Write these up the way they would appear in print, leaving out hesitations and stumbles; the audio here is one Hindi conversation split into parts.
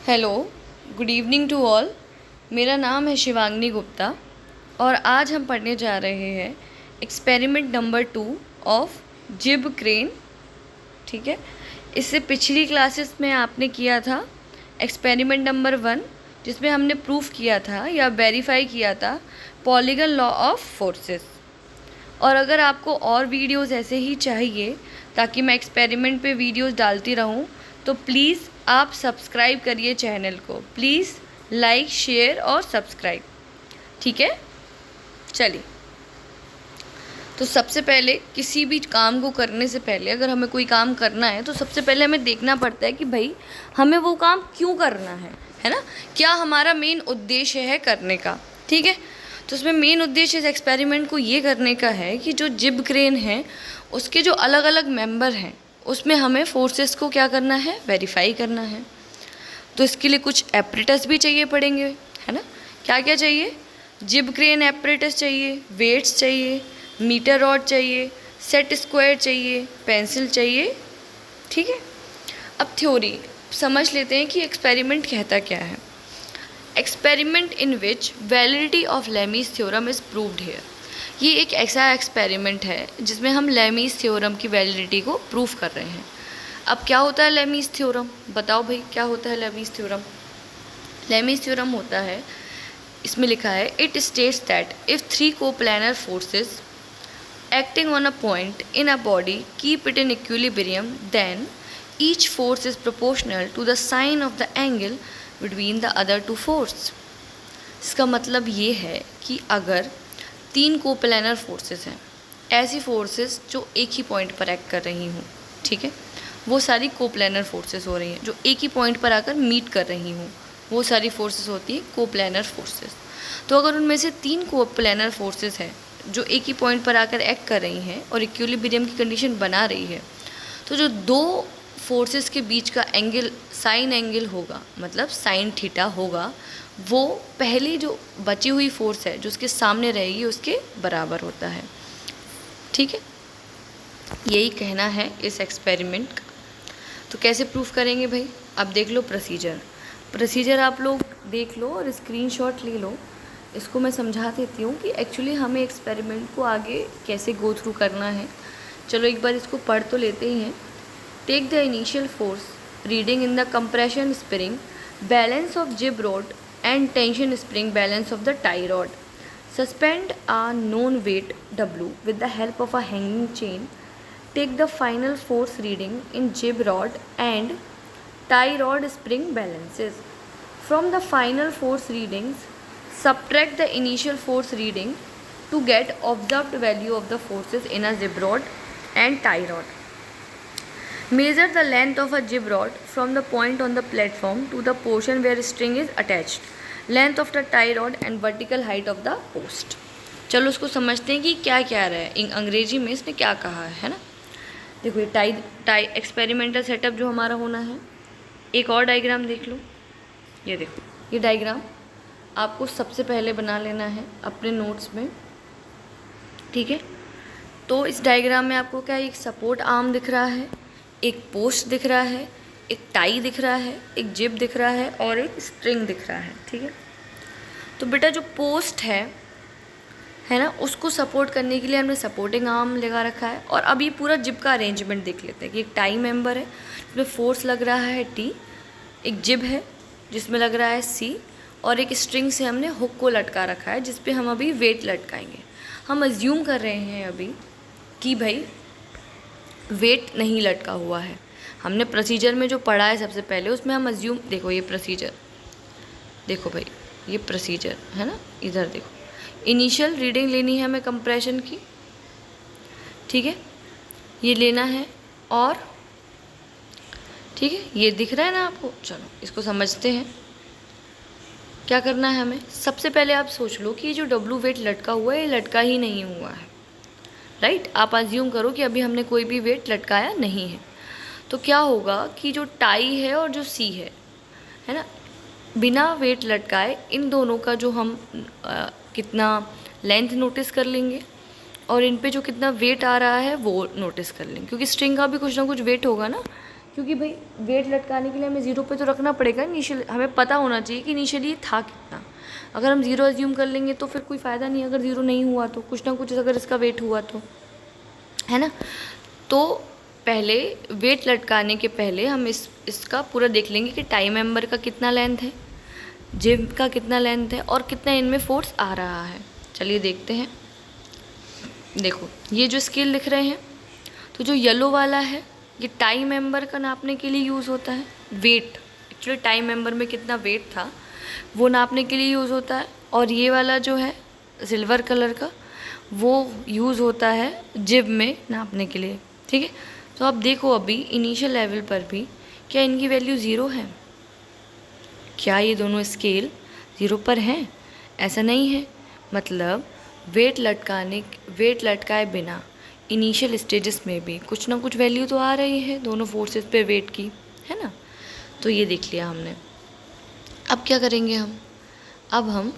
Hello, good evening to all. मेरा नाम है शिवांगनी गुप्ता और आज हम पढ़ने जा रहे हैं एक्सपेरिमेंट नंबर 2 ऑफ जिब क्रेन। ठीक है, इससे पिछली क्लासेस में आपने किया था एक्सपेरिमेंट नंबर 1, जिसमें हमने प्रूफ किया था या वेरीफाई किया था पॉलीगन लॉ ऑफ फोर्सेस। और अगर आपको और वीडियोस ऐसे ही चाहिए ताकि मैं एक्सपेरिमेंट पे वीडियोस डालती रहूं, तो प्लीज़ आप सब्सक्राइब करिए चैनल को। प्लीज़ लाइक, शेयर और सब्सक्राइब। ठीक है, चलिए। तो सबसे पहले किसी भी काम को करने से पहले, अगर हमें कोई काम करना है तो सबसे पहले हमें देखना पड़ता है कि भाई हमें वो काम क्यों करना है ना। क्या हमारा मेन उद्देश्य है करने का। ठीक है, तो उसमें मेन उद्देश्य इस एक्सपेरिमेंट को ये करने का है कि जो जिब क्रेन है उसके जो अलग अलग मेंबर हैं उसमें हमें फोर्सेस को क्या करना है, वेरीफाई करना है। तो इसके लिए कुछ एपरेटस भी चाहिए पड़ेंगे, है ना। क्या क्या चाहिए? जिब क्रेन एपरेटस चाहिए, वेट्स चाहिए, मीटर रॉड चाहिए, सेट स्क्वायर चाहिए, पेंसिल चाहिए। ठीक है, अब थ्योरी समझ लेते हैं कि एक्सपेरिमेंट कहता क्या है। Experiment in which validity of Lami's theorem is proved here. ये एक ऐसा एक्सपेरिमेंट है जिसमें हम लेमीज थ्योरम की वैलिडिटी को प्रूव कर रहे हैं। अब क्या होता है लेमीज थ्योरम? बताओ भाई, क्या होता है लेमीज थ्योरम? लेमीज थ्योरम होता है, इसमें लिखा है, it states that if 3 coplanar forces acting on a point in a body keep it in equilibrium, then each force is proportional to the sine of the angle between the other two forces. इसका मतलब ये है कि अगर 3 कोप्लानर फोर्सेस हैं, ऐसी फोर्सेस जो एक ही पॉइंट पर एक्ट कर रही हूँ, ठीक है, वो सारी कोप्लानर फोर्सेस हो रही हैं, जो एक ही पॉइंट पर आकर मीट कर रही हूँ, वो सारी फोर्सेस होती हैं कोप्लानर फोर्सेस। तो अगर उनमें से 3 कोप्लानर फोर्सेस हैं जो एक ही पॉइंट पर आकर एक्ट कर रही हैं और इक्विलिब्रियम की कंडीशन बना रही है, तो जो दो फोर्सेस के बीच का एंगल साइन एंगल होगा, मतलब साइन थीटा होगा, वो पहली जो बची हुई फोर्स है जो उसके सामने रहेगी उसके बराबर होता है। ठीक है, यही कहना है इस एक्सपेरिमेंट का। तो कैसे प्रूफ करेंगे भाई? अब देख लो प्रोसीजर आप लोग देख लो और स्क्रीनशॉट ले लो। इसको मैं समझा देती हूँ कि एक्चुअली हमें एक्सपेरिमेंट को आगे कैसे गो थ्रू करना है। चलो एक बार इसको पढ़ तो लेते ही हैं। Take the initial force reading in the compression spring balance of jib rod and tension spring balance of the tie rod. Suspend a known weight W with the help of a hanging chain. Take the final force reading in jib rod and tie rod spring balances. From the final force readings, subtract the initial force reading to get observed value of the forces in a jib rod and tie rod. Measure the length of a jib rod from the point on the platform to the portion where string is attached. Length of the tie rod and vertical height of the post. चलो उसको समझते हैं कि क्या क्या रहा है अंग्रेजी में, इसने क्या कहा है ना। देखो ये टाई एक्सपेरिमेंटल सेटअप जो हमारा होना है। एक और डायग्राम देख लो, ये देखो, ये डायग्राम आपको सबसे पहले बना लेना है अपने नोट्स में। ठीक है, तो इस डायग्राम में आपको क्या, एक सपोर्ट आर्म दिख रहा है, एक पोस्ट दिख रहा है, एक टाई दिख रहा है, एक जिब दिख रहा है और एक स्ट्रिंग दिख रहा है। ठीक है, तो बेटा जो पोस्ट है ना, उसको सपोर्ट करने के लिए हमने सपोर्टिंग आर्म लगा रखा है। और अब ये पूरा जिब का अरेंजमेंट देख लेते हैं कि एक टाई मेंबर है जिसमें फोर्स लग रहा है T, एक जिब है जिसमें लग रहा है C, और एक स्ट्रिंग से हमने हुक को लटका रखा है जिस पे हम अभी वेट लटकाएंगे। हम अज्यूम कर रहे हैं अभी कि भाई वेट नहीं लटका हुआ है। हमने प्रोसीजर में जो पढ़ा है सबसे पहले, उसमें हम अज्यूम, देखो ये प्रोसीजर, देखो भाई ये प्रोसीजर है ना, इधर देखो, इनिशियल रीडिंग लेनी है हमें कंप्रेशन की। ठीक है, ये लेना है, और ठीक है ये दिख रहा है ना आपको। चलो इसको समझते हैं क्या करना है हमें। सबसे पहले आप सोच लो कि ये जो डब्लू वेट लटका हुआ है ये लटका ही नहीं हुआ है, राइट। आप अज्यूम करो कि अभी हमने कोई भी वेट लटकाया नहीं है। तो क्या होगा कि जो टाई है और जो सी है ना, बिना वेट लटकाए इन दोनों का जो हम कितना लेंथ नोटिस कर लेंगे और इन पे जो कितना वेट आ रहा है वो नोटिस कर लेंगे, क्योंकि स्ट्रिंग का भी कुछ ना कुछ वेट होगा ना। क्योंकि भाई वेट लटकाने के लिए हमें 0 पे तो रखना पड़ेगा इनिशियल, हमें पता होना चाहिए कि इनिशियली ये था कितना। अगर हम 0 अज्यूम कर लेंगे तो फिर कोई फ़ायदा नहीं, अगर 0 नहीं हुआ तो कुछ ना कुछ अगर इसका वेट हुआ तो, है ना। तो पहले वेट लटकाने के पहले हम इसका पूरा देख लेंगे कि टाई मेंबर का कितना लेंथ है, जिब का कितना लेंथ है और कितना इनमें फोर्स आ रहा है। चलिए देखते हैं। देखो ये जो स्केल दिख रहे हैं, तो जो येलो वाला है ये टाई मेंबर का नापने के लिए यूज़ होता है। वेट एक्चुअली टाई मेंबर में कितना वेट था वो नापने के लिए यूज़ होता है। और ये वाला जो है सिल्वर कलर का वो यूज़ होता है जिब में नापने के लिए, ठीक है। तो अब देखो अभी इनिशियल लेवल पर भी क्या इनकी वैल्यू 0 है? क्या ये दोनों स्केल 0 पर हैं? ऐसा नहीं है। मतलब वेट लटकाए बिना इनिशियल स्टेजेस में भी कुछ ना कुछ वैल्यू तो आ रही है दोनों फोर्सेस पे वेट की, है ना। तो ये देख लिया हमने। अब क्या करेंगे हम? अब हम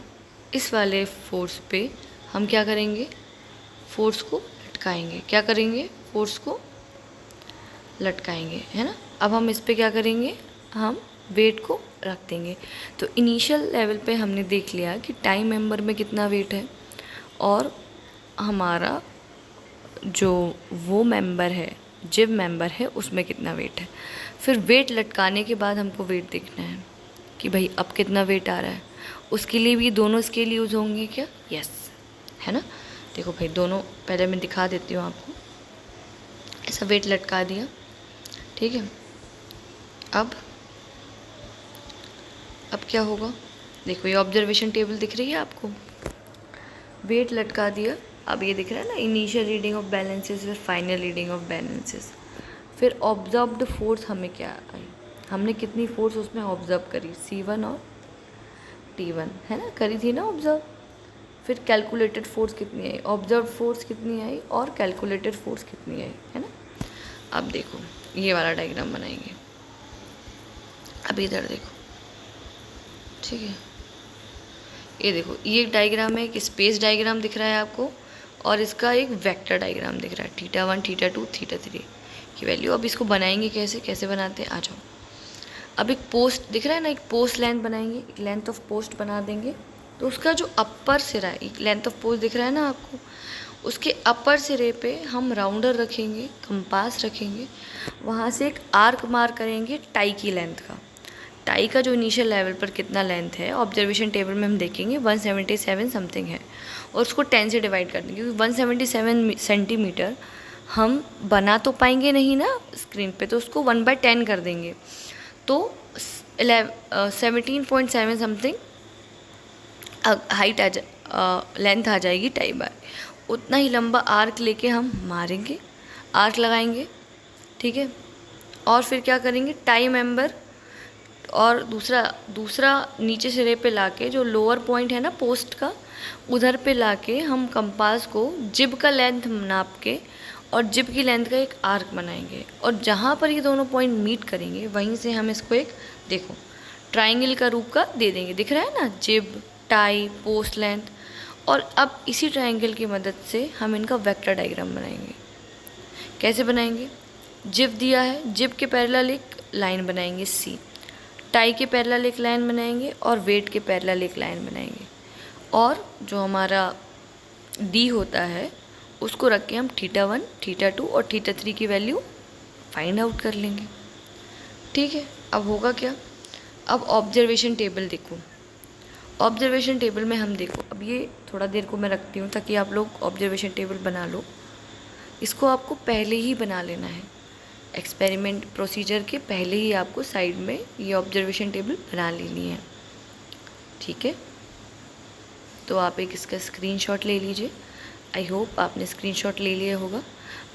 इस वाले फोर्स पे हम क्या करेंगे? फोर्स को लटकाएंगे। क्या करेंगे? फोर्स को लटकाएंगे, है ना। अब हम इस पे क्या करेंगे? हम वेट को रख देंगे। तो इनिशियल लेवल पे हमने देख लिया कि टाई मेंबर में कितना वेट है और हमारा जो वो मेंबर है, जिब मेंबर है, उसमें कितना वेट है। फिर वेट लटकाने के बाद हमको वेट देखना है कि भाई अब कितना वेट आ रहा है। उसके लिए भी दोनों स्केल यूज़ होंगे क्या? यस, है ना। देखो भाई दोनों पहले मैं दिखा देती हूँ आपको। ऐसा वेट लटका दिया, ठीक है। अब क्या होगा? देखो ये ऑब्जर्वेशन टेबल दिख रही है आपको। वेट लटका दिया, अब ये दिख रहा है ना, इनिशियल रीडिंग ऑफ बैलेंसेस फिर फाइनल रीडिंग ऑफ बैलेंसेस। फिर ऑब्जर्व्ड फोर्स हमें क्या आई, हमने कितनी फोर्स उसमें ऑब्जर्व करी, C1 और T1, है ना, करी थी ना ऑब्जर्व। फिर कैलकुलेटेड फोर्स कितनी आई, ऑब्जर्व फोर्स कितनी आई और कैलकुलेटेड फोर्स कितनी आई, है ना। अब देखो ये वाला डायग्राम बनाएंगे। अब इधर देखो, ठीक है। ये देखो ये एक डायग्राम है, एक स्पेस डायग्राम दिख रहा है आपको और इसका एक वेक्टर डायग्राम दिख रहा है, θ1 θ2 θ3 की वैल्यू। अब इसको बनाएंगे कैसे बनाते हैं, आ जाओ। अब एक पोस्ट दिख रहा है ना, एक पोस्ट लेंथ बनाएंगे, एक लेंथ ऑफ पोस्ट बना देंगे। तो उसका जो अपर सिरा है, एक लेंथ ऑफ पोस्ट दिख रहा है ना आपको, उसके अपर सिरे पे हम राउंडर रखेंगे, कंपास रखेंगे, वहाँ से एक आर्क मार करेंगे टाई की लेंथ का। टाई का जो इनिशियल लेवल पर कितना लेंथ है ऑब्जर्वेशन टेबल में हम देखेंगे 177 समथिंग है, और उसको 10 से डिवाइड कर देंगे क्योंकि 177 सेंटीमीटर हम बना तो पाएंगे नहीं ना स्क्रीन पे, तो उसको 1/10 कर देंगे। तो 17.7 समथिंग हाइट लेंथ आ जाएगी टाई बार। उतना ही लंबा आर्क लेके हम मारेंगे, आर्क लगाएंगे, ठीक है। और फिर क्या करेंगे, टाई मेंबर और दूसरा नीचे सिरे पे लाके जो लोअर पॉइंट है ना पोस्ट का, उधर पे लाके हम कंपास को जिब का लेंथ नाप के और जिब की लेंथ का एक आर्क बनाएंगे, और जहाँ पर ये दोनों पॉइंट मीट करेंगे वहीं से हम इसको एक देखो ट्राइंगल का रूप का दे देंगे। दिख रहा है ना, जिब, टाई, पोस्ट लेंथ। और अब इसी ट्राइंगल की मदद से हम इनका वेक्टर डायग्राम बनाएंगे। कैसे बनाएंगे? जिब दिया है, जिब के पैरेलल एक लाइन बनाएंगे C, टाई के पैरेलल एक लाइन बनाएंगे और वेट के पैरेलल एक लाइन बनाएंगे, और जो हमारा D होता है उसको रख के हम θ1 θ2 और θ3 की वैल्यू फाइंड आउट कर लेंगे, ठीक है। अब होगा क्या? अब ऑब्जर्वेशन टेबल देखो। ऑब्जर्वेशन टेबल में हम देखो, अब ये थोड़ा देर को मैं रखती हूँ ताकि आप लोग ऑब्जर्वेशन टेबल बना लो। इसको आपको पहले ही बना लेना है, एक्सपेरिमेंट प्रोसीजर के पहले ही आपको साइड में ये ऑब्जर्वेशन टेबल बना लेनी है, ठीक है। तो आप एक इसका स्क्रीनशॉट ले लीजिए। आई होप आपने स्क्रीनशॉट ले लिया होगा।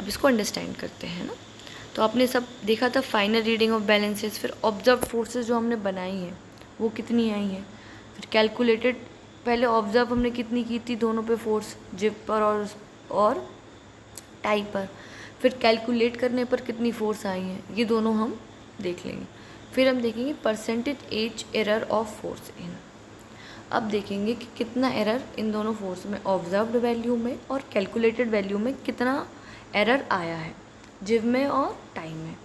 अब इसको अंडरस्टैंड करते हैं ना। तो आपने सब देखा था, फाइनल रीडिंग ऑफ बैलेंसेस, फिर ऑब्जर्व फोर्सेस जो हमने बनाई हैं वो कितनी आई हैं, फिर कैलकुलेटेड, पहले ऑब्जर्व हमने कितनी की थी दोनों पे फोर्स, जिब पर और टाई पर, फिर कैलकुलेट करने पर कितनी फोर्स आई हैं, ये दोनों हम देख लेंगे। फिर हम देखेंगे percentage as error of force in. अब देखेंगे कि कितना एरर इन दोनों फोर्स में, ऑब्जर्व्ड वैल्यू में और कैलकुलेटेड वैल्यू में कितना एरर आया है, जिब में और टाइम में।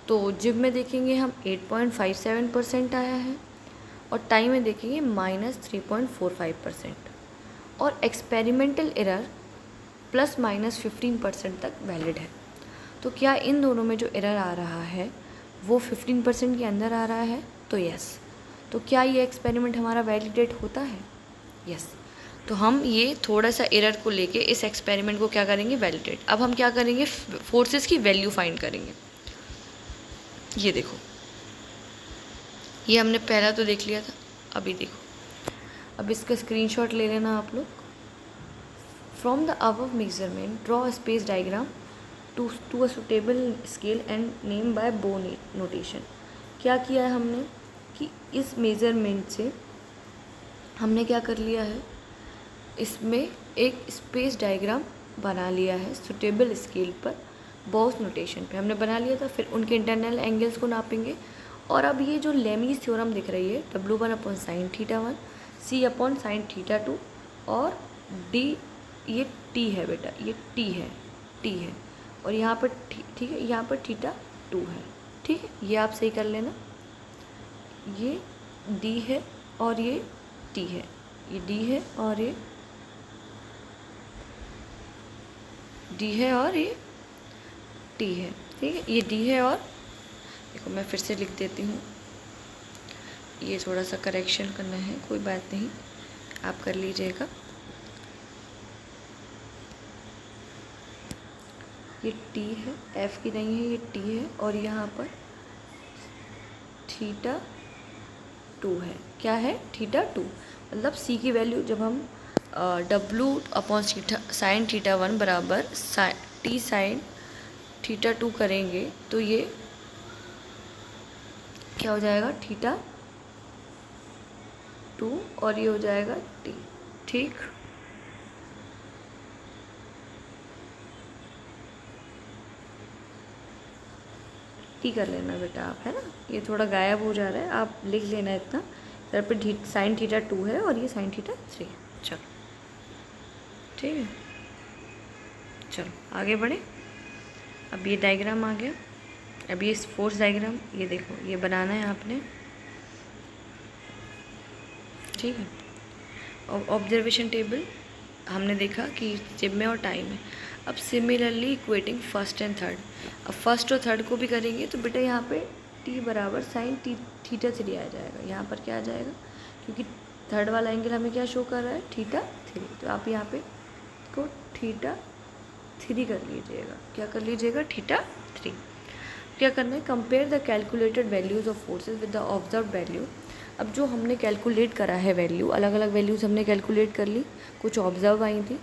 तो जिब में देखेंगे हम 8.57% आया है और टाई में देखेंगे -3.45%, और एक्सपेरिमेंटल एरर ±15% तक वैलिड है। तो क्या इन दोनों में जो एरर आ रहा है वो 15% के अंदर आ रहा है? तो यस। तो क्या ये एक्सपेरिमेंट हमारा वैलिडेट होता है? यस। तो हम ये थोड़ा सा एरर को लेके इस एक्सपेरिमेंट को क्या करेंगे? वैलिडेट। अब हम क्या करेंगे? फोर्सेस की वैल्यू फाइंड करेंगे। ये देखो, ये हमने पहला तो देख लिया था, अभी देखो, अब इसका स्क्रीनशॉट ले लेना आप लोग। From the above measurement draw a space diagram to a suitable scale and name by Bow notation. क्या किया है हमने कि इस मेज़रमेंट से हमने क्या कर लिया है, इसमें एक स्पेस डायग्राम बना लिया है सुटेबल स्केल पर, बॉस नोटेशन पे हमने बना लिया था। फिर उनके इंटरनल एंगल्स को नापेंगे। और अब ये जो लेमीज़ थ्योरम दिख रही है, W1/sin1, C/sin2 और D, ये T है बेटा, ये T है और यहाँ पर ठीक है, यहाँ पर θ2 है। ठीक है, ये आप सही कर लेना। ये D है और ये T है, ये D है और ये D है और ये T है। ठीक है, ये D है और देखो मैं फिर से लिख देती हूँ, ये थोड़ा सा करेक्शन करना है, कोई बात नहीं, आप कर लीजिएगा। ये T है, F की नहीं है, ये T है और यहाँ पर θ2 है। क्या है? θ2। मतलब C की वैल्यू जब हम W/sin1 बराबर T sin θ2 करेंगे तो ये क्या हो जाएगा? θ2 और ये हो जाएगा T। ठीक, T कर लेना बेटा आप, है ना। ये थोड़ा गायब हो जा रहा है, आप लिख लेना इतना। इधर पे sin θ2 है और ये sin θ3। चलो ठीक है, चलो आगे बढ़े। अब ये डायग्राम आ गया। अब ये फोर्स डायग्राम, ये देखो, ये बनाना है आपने। ठीक है, और ऑब्जर्वेशन टेबल हमने देखा कि जिब में और टाइम में। अब similarly equating first and third, अब फर्स्ट और थर्ड को भी करेंगे तो बेटा यहाँ पे T बराबर sin θ3 आ जाएगा। यहाँ पर क्या आ जाएगा, क्योंकि थर्ड वाला एंगल हमें क्या शो कर रहा है? θ3। तो आप यहाँ पे को θ3 कर लीजिएगा। क्या कर लीजिएगा? θ3। क्या करना है? Compare the calculated values of forces with the observe value. अब जो हमने कैलकुलेट करा है वैल्यू, अलग अलग वैल्यूज़ हमने कैलकुलेट कर ली, कुछ ऑब्जर्व आई थी,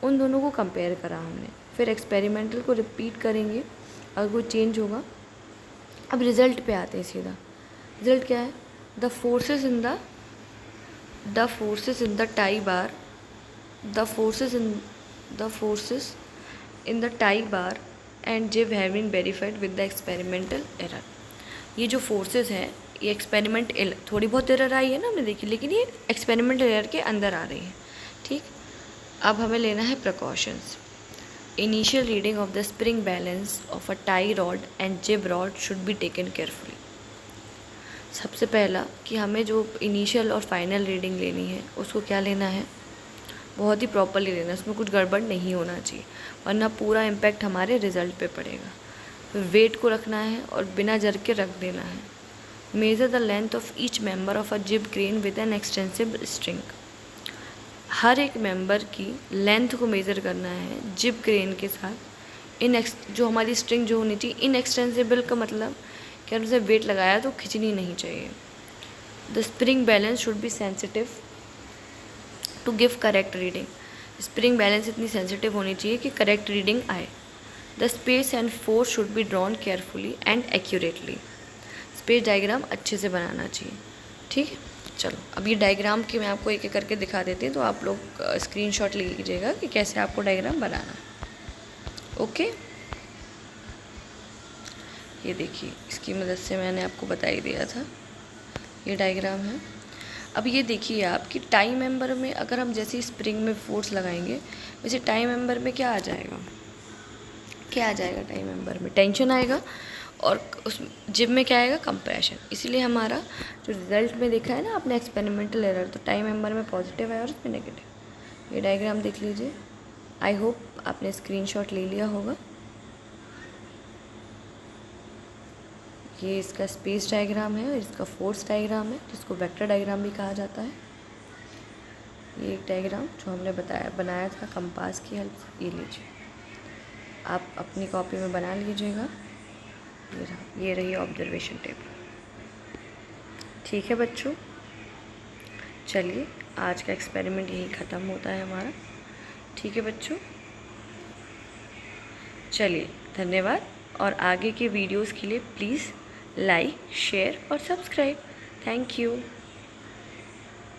उन दोनों को कंपेयर करा हमने। फिर एक्सपेरिमेंटल को रिपीट करेंगे, अगर कोई चेंज होगा। अब रिज़ल्ट पे आते हैं सीधा। रिज़ल्ट क्या है? The forces in the tie bar, the forces in the tie bar and jib have been verified with the experimental error. ये जो फोर्सेस हैं, ये एक्सपेरिमेंट थोड़ी बहुत एरर आई है ना हमने देखी, लेकिन ये एक्सपेरिमेंटल एरर के अंदर आ रही है। ठीक, अब हमें लेना है precautions. Initial reading of the spring balance of a tie rod and jib rod should be taken carefully. सबसे पहला कि हमें जो इनिशियल और फाइनल रीडिंग लेनी है उसको क्या लेना है? बहुत ही प्रॉपरली लेना है, उसमें कुछ गड़बड़ नहीं होना चाहिए, वरना पूरा इम्पैक्ट हमारे रिज़ल्ट पे पड़ेगा। फिर वेट को रखना है और बिना जर के रख देना है। Measure the length of each member of a jib crane with an extensive string. हर एक मेंबर की लेंथ को मेज़र करना है जिब क्रेन के साथ। जो हमारी स्ट्रिंग जो होनी चाहिए, इनएक्सटेंसिबल का मतलब कि उसे वेट लगाया तो खिंचनी नहीं चाहिए। The spring balance should be sensitive to give correct reading. Spring balance इतनी सेंसिटिव होनी चाहिए कि करेक्ट रीडिंग आए। The space and force should be drawn carefully and accurately. Space diagram अच्छे से बनाना चाहिए। ठीक है, चलो अब ये डायग्राम की मैं आपको एक एक करके दिखा देती हूँ, तो आप लोग स्क्रीनशॉट ले लीजिएगा कि कैसे आपको डायग्राम बनाना है। ओके, ये देखिए, इसकी मदद से मैंने आपको बता ही दिया था, ये डायग्राम है। अब ये देखिए आप कि टाई मेंबर में अगर हम जैसे स्प्रिंग में फोर्स लगाएंगे, वैसे टाई मेंबर में क्या आ जाएगा? क्या आ जाएगा? टाई मेंबर में टेंशन आएगा। और उस जिब में क्या आएगा, कंप्रेशन। इसीलिए हमारा जो रिजल्ट में देखा है ना आपने एक्सपेरिमेंटल एरर, तो टाइम मेंबर में पॉजिटिव है और उसमें नेगेटिव। ये डायग्राम देख लीजिए। आई होप आपने स्क्रीनशॉट ले लिया होगा। ये इसका स्पेस डायग्राम है और इसका फोर्स डायग्राम है, जिसको वेक्टर डायग्राम भी कहा जाता है। ये एक डायग्राम जो हमने बनाया था कंपास की हेल्प से, ये लीजिए, आप अपनी कॉपी में बना लीजिएगा। ये रही ऑब्जर्वेशन टेबल। ठीक है बच्चों, चलिए आज का एक्सपेरिमेंट यही ख़त्म होता है हमारा। ठीक है बच्चों, चलिए धन्यवाद। और आगे के वीडियोस के लिए प्लीज़ लाइक, शेयर और सब्सक्राइब। Thank you.